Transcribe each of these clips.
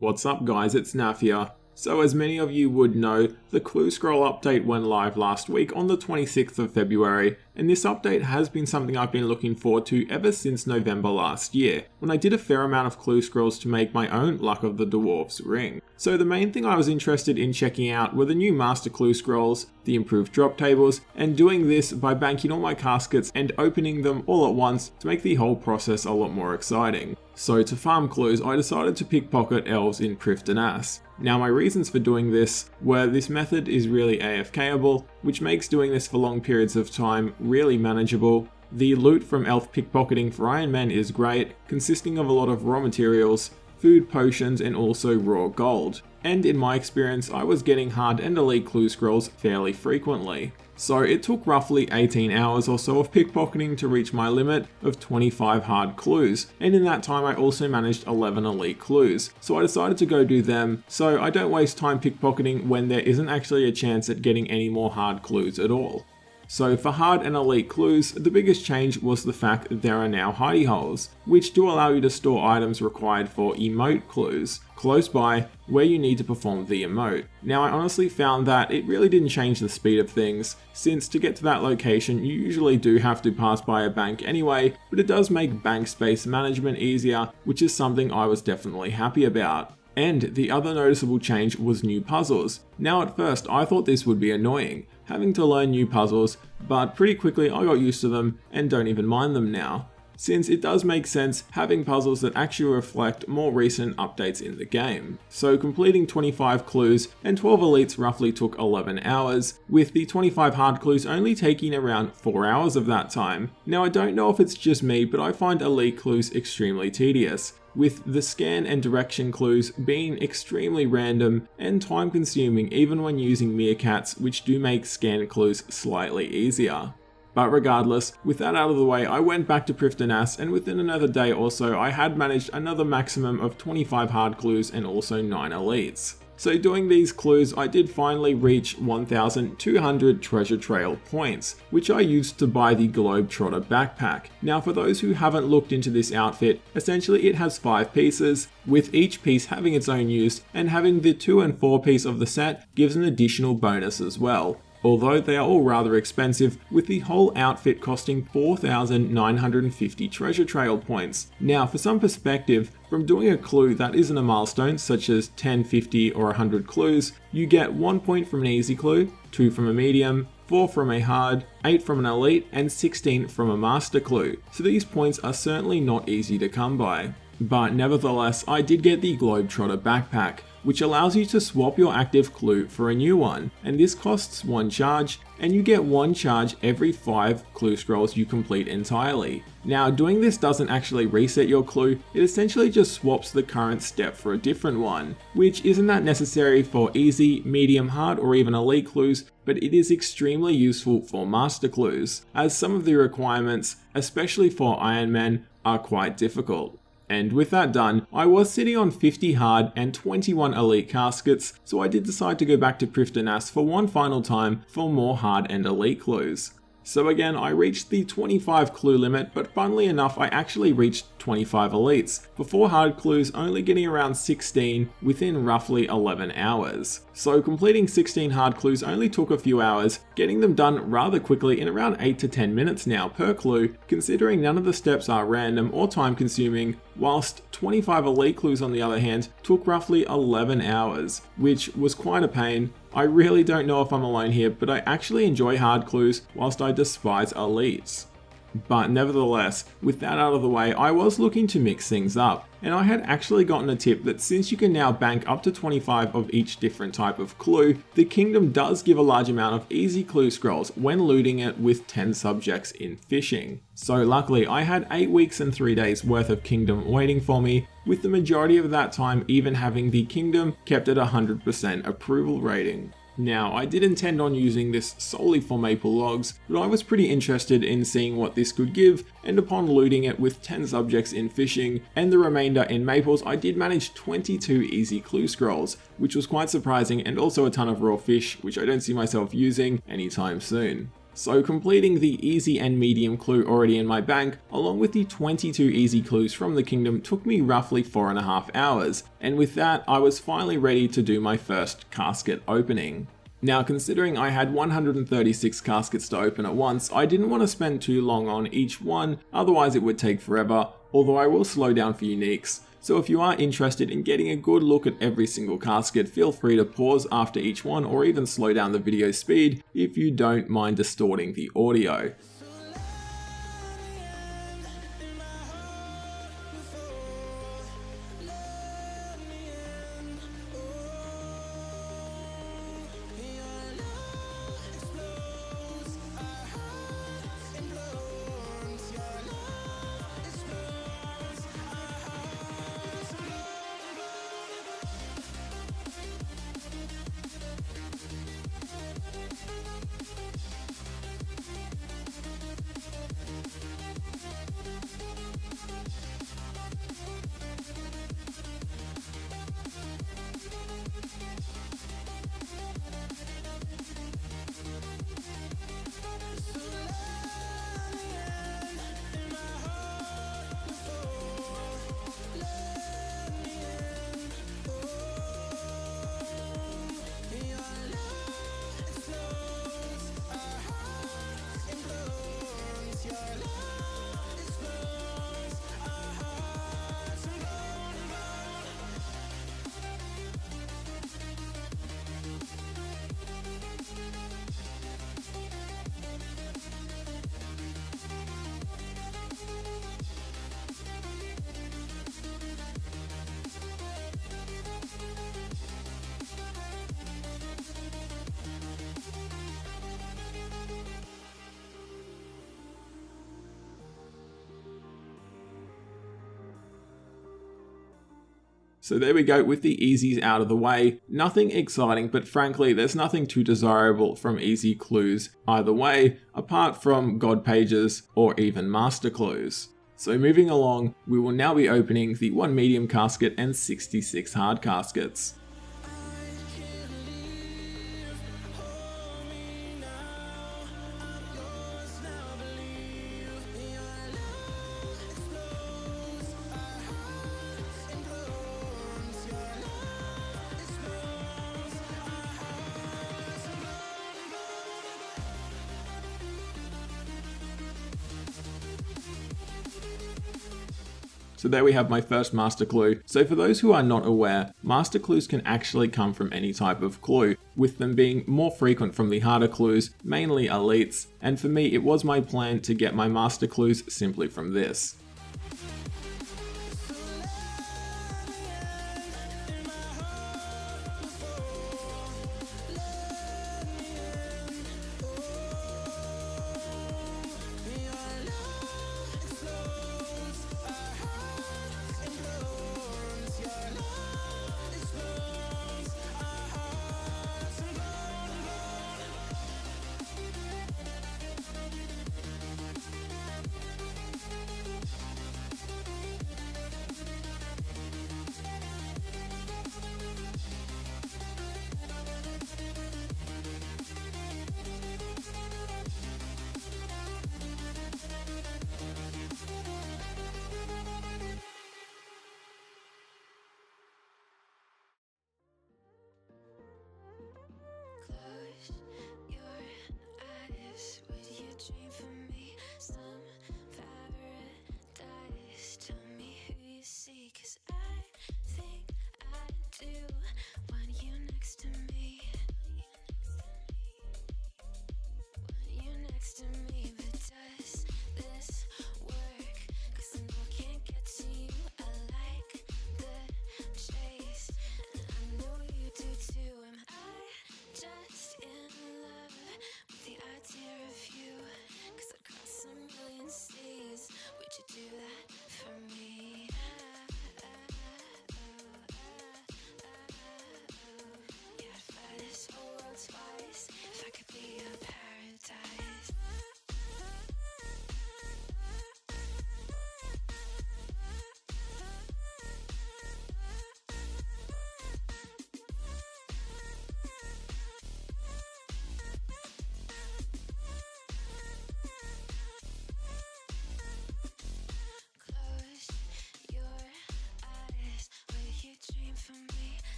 What's up guys, it's Naf here. So as many of you would know, the Clue Scroll update went live last week on the 26th of February, and this update has been something I've been looking forward to ever since November last year, when I did a fair amount of Clue Scrolls to make my own Luck of the Dwarves ring. So the main thing I was interested in checking out were the new Master Clue Scrolls, the improved drop tables, and doing this by banking all my caskets and opening them all at once to make the whole process a lot more exciting. So to farm clues, I decided to pickpocket elves in Prifddinas. Now my reasons for doing this were this method is really AFKable, which makes doing this for long periods of time really manageable. The loot from elf pickpocketing for Ironman is great, consisting of a lot of raw materials, food, potions, and also raw gold. And in my experience, I was getting hard and elite clue scrolls fairly frequently. So it took roughly 18 hours or so of pickpocketing to reach my limit of 25 hard clues, and in that time I also managed 11 elite clues, so I decided to go do them so I don't waste time pickpocketing when there isn't actually a chance at getting any more hard clues at all. So for hard and elite clues, the biggest change was the fact that there are now hidey holes, which do allow you to store items required for emote clues close by where you need to perform the emote. Now I honestly found that it really didn't change the speed of things, since to get to that location you usually do have to pass by a bank anyway, but it does make bank space management easier, which is something I was definitely happy about. And the other noticeable change was new puzzles. Now at first I thought this would be annoying, having to learn new puzzles, but pretty quickly I got used to them and don't even mind them now, since it does make sense having puzzles that actually reflect more recent updates in the game. So completing 25 clues and 12 elites roughly took 11 hours, with the 25 hard clues only taking around 4 hours of that time. Now I don't know if it's just me, but I find elite clues extremely tedious, with the scan and direction clues being extremely random and time consuming even when using meerkats, which do make scan clues slightly easier. But regardless, with that out of the way, I went back to Prifddinas, and within another day or so I had managed another maximum of 25 hard clues and also 9 elites. So doing these clues, I did finally reach 1,200 treasure trail points, which I used to buy the Globetrotter backpack. Now for those who haven't looked into this outfit, essentially it has 5 pieces, with each piece having its own use, and having the 2 and 4 piece of the set gives an additional bonus as well. Although they are all rather expensive, with the whole outfit costing 4,950 treasure trail points. Now for some perspective, from doing a clue that isn't a milestone such as 10, 50 or 100 clues, you get 1 point from an easy clue, 2 from a medium, 4 from a hard, 8 from an elite, and 16 from a master clue. So these points are certainly not easy to come by. But nevertheless, I did get the Globetrotter backpack, which allows you to swap your active clue for a new one, and this costs 1 charge, and you get 1 charge every 5 clue scrolls you complete entirely. Now doing this doesn't actually reset your clue, it essentially just swaps the current step for a different one, which isn't that necessary for easy, medium, hard or even elite clues, but it is extremely useful for master clues, as some of the requirements, especially for Ironman, are quite difficult. And with that done, I was sitting on 50 hard and 21 elite caskets, so I did decide to go back to Prifddinas for one final time for more hard and elite clues. So again, I reached the 25 clue limit, but funnily enough I actually reached 25 elites, before hard clues only getting around 16 within roughly 11 hours. So completing 16 hard clues only took a few hours, getting them done rather quickly in around 8 to 10 minutes now per clue, considering none of the steps are random or time consuming, whilst 25 elite clues on the other hand took roughly 11 hours, which was quite a pain. I really don't know if I'm alone here, but I actually enjoy hard clues whilst I despise elites. But nevertheless, with that out of the way, I was looking to mix things up, and I had actually gotten a tip that since you can now bank up to 25 of each different type of clue, the kingdom does give a large amount of easy clue scrolls when looting it with 10 subjects in fishing. So luckily I had 8 weeks and 3 days worth of kingdom waiting for me, with the majority of that time even having the kingdom kept at 100% approval rating. Now, I did intend on using this solely for maple logs, but I was pretty interested in seeing what this could give, and upon looting it with 10 subjects in fishing and the remainder in maples, I did manage 22 easy clue scrolls, which was quite surprising, and also a ton of raw fish, which I don't see myself using anytime soon. So completing the easy and medium clue already in my bank, along with the 22 easy clues from the kingdom, took me roughly 4.5 hours, and with that I was finally ready to do my first casket opening. Now, considering I had 136 caskets to open at once, I didn't want to spend too long on each one, otherwise it would take forever, although I will slow down for uniques. So if you are interested in getting a good look at every single casket, feel free to pause after each one or even slow down the video speed if you don't mind distorting the audio. So there we go, with the easies out of the way. Nothing exciting, but frankly, there's nothing too desirable from easy clues either way, apart from God pages or even master clues. So moving along, we will now be opening the 1 medium casket and 66 hard caskets. So there we have my first master clue. So for those who are not aware, master clues can actually come from any type of clue, with them being more frequent from the harder clues, mainly elites, and for me it was my plan to get my master clues simply from this.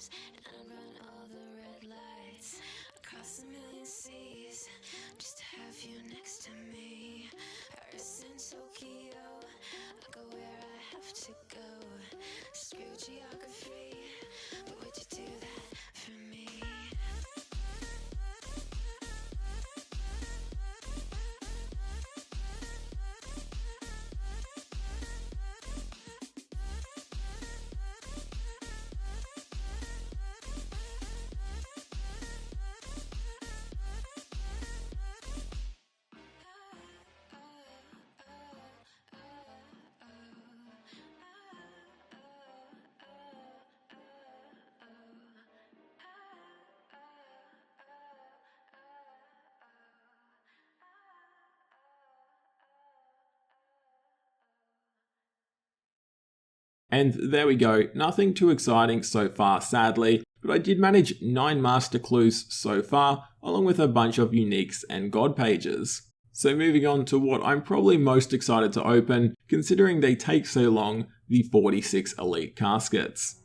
dreams and run all the red lights across a million seas just to have you next to me. Paris and Tokyo, I go where I have to go. Screw geography, but would you do that for me? And there we go, nothing too exciting so far sadly, but I did manage 9 master clues so far, along with a bunch of uniques and god pages. So moving on to what I'm probably most excited to open, considering they take so long, the 46 Elite Caskets.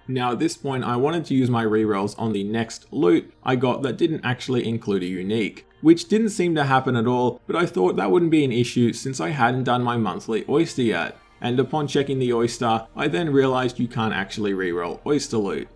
Now at this point I wanted to use my rerolls on the next loot I got that didn't actually include a unique, which didn't seem to happen at all, but I thought that wouldn't be an issue since I hadn't done my monthly oyster yet, and upon checking the oyster, I then realized you can't actually reroll oyster loot.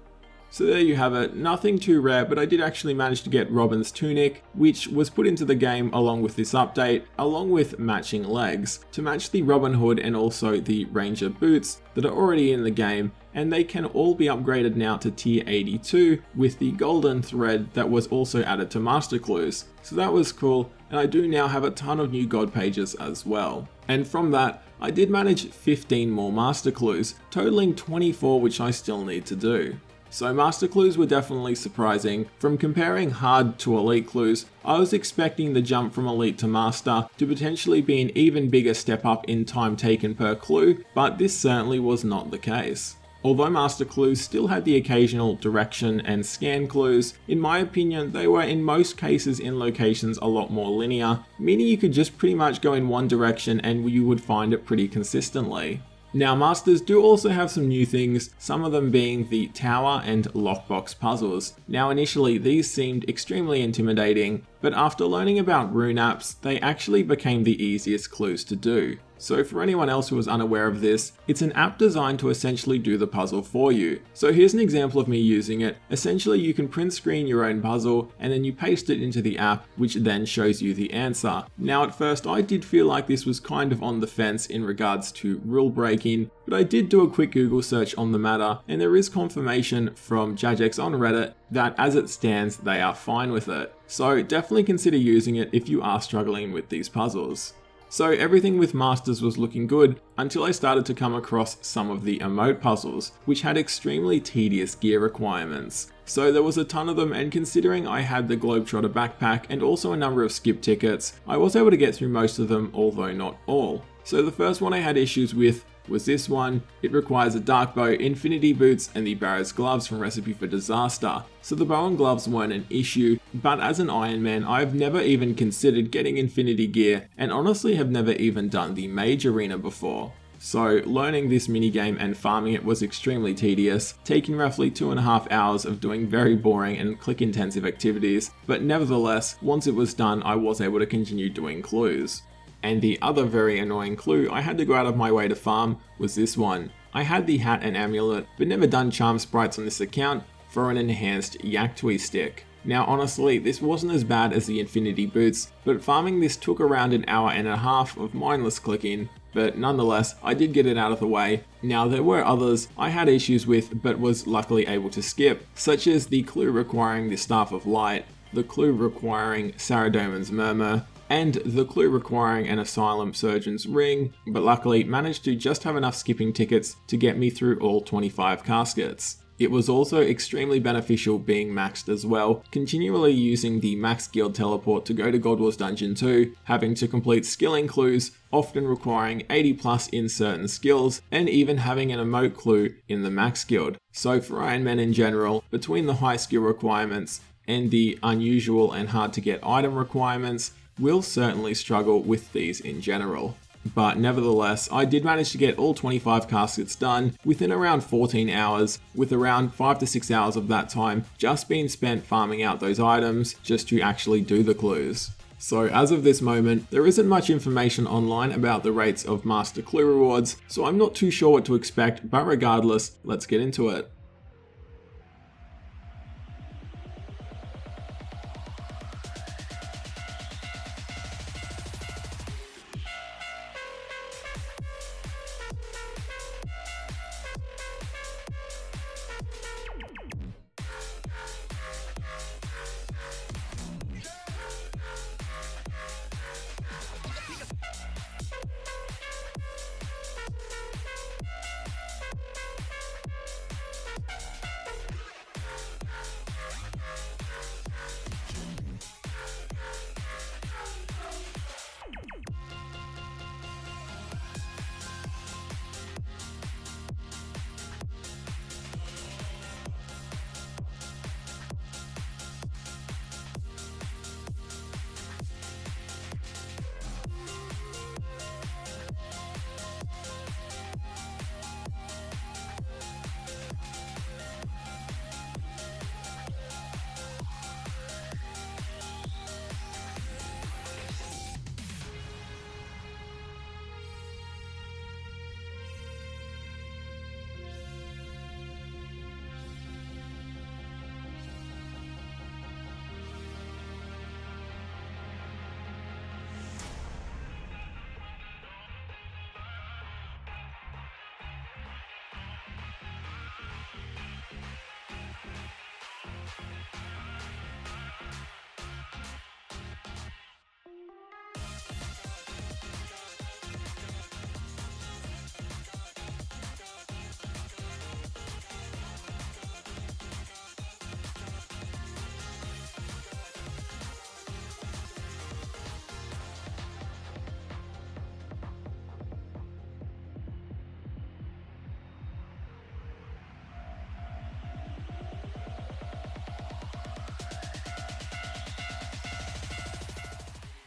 So there you have it, nothing too rare, but I did actually manage to get Robin's tunic, which was put into the game along with this update, along with matching legs, to match the Robin Hood and also the Ranger boots that are already in the game, and they can all be upgraded now to tier 82 with the golden thread that was also added to Master Clues. So that was cool, and I do now have a ton of new god pages as well. And from that, I did manage 15 more Master Clues, totaling 24 which I still need to do. So Master Clues were definitely surprising. From comparing hard to Elite Clues, I was expecting the jump from Elite to Master to potentially be an even bigger step up in time taken per clue, but this certainly was not the case. Although Master Clues still had the occasional direction and scan clues, in my opinion they were in most cases in locations a lot more linear, meaning you could just pretty much go in one direction and you would find it pretty consistently. Now, Masters do also have some new things, some of them being the tower and lockbox puzzles. Now, initially these seemed extremely intimidating, but after learning about rune apps, they actually became the easiest clues to do. So for anyone else who was unaware of this, it's an app designed to essentially do the puzzle for you. So here's an example of me using it. Essentially you can print screen your own puzzle and then you paste it into the app, which then shows you the answer. Now at first I did feel like this was kind of on the fence in regards to rule breaking, but I did do a quick Google search on the matter and there is confirmation from Jagex on Reddit that as it stands they are fine with it. So definitely consider using it if you are struggling with these puzzles. So everything with Masters was looking good until I started to come across some of the emote puzzles, which had extremely tedious gear requirements. So there was a ton of them, and considering I had the Globetrotter backpack and also a number of skip tickets, I was able to get through most of them, although not all. So the first one I had issues with was this one. It requires a dark bow, infinity boots, and the Barrow's gloves from Recipe for Disaster. So the bow and gloves weren't an issue, but as an Ironman, I've never even considered getting infinity gear, and honestly have never even done the mage arena before. So learning this minigame and farming it was extremely tedious, taking roughly 2.5 hours of doing very boring and click intensive activities, but nevertheless, once it was done, I was able to continue doing clues. And the other very annoying clue I had to go out of my way to farm was this one. I had the hat and amulet, but never done charm sprites on this account for an enhanced Yaktui stick. Now honestly, this wasn't as bad as the infinity boots, but farming this took around an hour and a half of mindless clicking, but nonetheless, I did get it out of the way. Now there were others I had issues with but was luckily able to skip, such as the clue requiring the Staff of Light, the clue requiring Saradomin's Murmur, and the clue requiring an Asylum Surgeon's Ring, but luckily managed to just have enough skipping tickets to get me through all 25 caskets. It was also extremely beneficial being maxed as well, continually using the max guild teleport to go to God Wars Dungeon 2, having to complete skilling clues, often requiring 80 plus in certain skills, and even having an emote clue in the max guild. So for Ironman in general, between the high skill requirements and the unusual and hard to get item requirements, will certainly struggle with these in general. But nevertheless, I did manage to get all 25 caskets done within around 14 hours, with around 5 to 6 hours of that time just being spent farming out those items just to actually do the clues. So as of this moment, there isn't much information online about the rates of Master Clue rewards, so I'm not too sure what to expect, but regardless, let's get into it.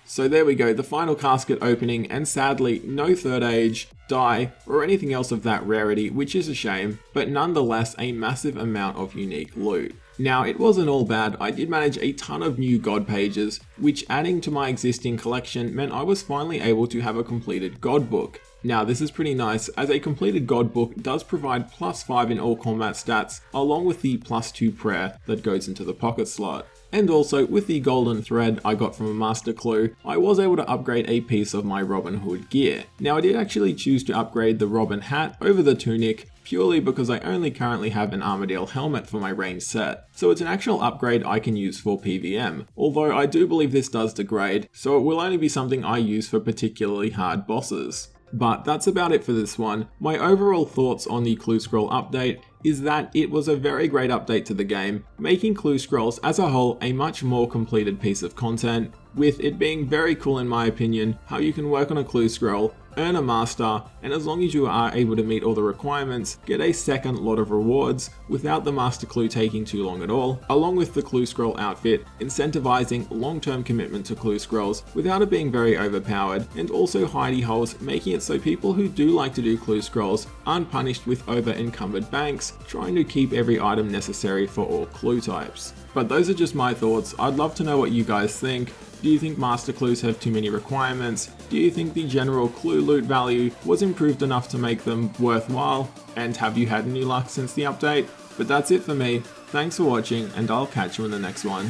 So there we go, the final casket opening, and sadly no third age, die, or anything else of that rarity, which is a shame, but nonetheless a massive amount of unique loot. Now, it wasn't all bad. I did manage a ton of new god pages, which adding to my existing collection meant I was finally able to have a completed god book. Now, this is pretty nice, as a completed god book does provide +5 in all combat stats, along with the +2 prayer that goes into the pocket slot. And also, with the golden thread I got from a master clue, I was able to upgrade a piece of my Robin Hood gear. Now, I did actually choose to upgrade the Robin hat over the tunic, purely because I only currently have an Armadale helmet for my range set, so it's an actual upgrade I can use for PVM, although I do believe this does degrade, so it will only be something I use for particularly hard bosses. But that's about it for this one. My overall thoughts on the Clue Scroll update is that it was a very great update to the game, making Clue Scrolls as a whole a much more completed piece of content, with it being very cool in my opinion how you can work on a Clue Scroll, earn a master, and as long as you are able to meet all the requirements, get a second lot of rewards without the master clue taking too long at all, along with the Clue Scroll outfit, incentivizing long-term commitment to Clue Scrolls without it being very overpowered, and also hidey holes, making it so people who do like to do Clue Scrolls aren't punished with over-encumbered banks, trying to keep every item necessary for all clue types. But those are just my thoughts. I'd love to know what you guys think. Do you think master clues have too many requirements? Do you think the general clue loot value was improved enough to make them worthwhile? And have you had any luck since the update? But that's it for me. Thanks for watching, and I'll catch you in the next one.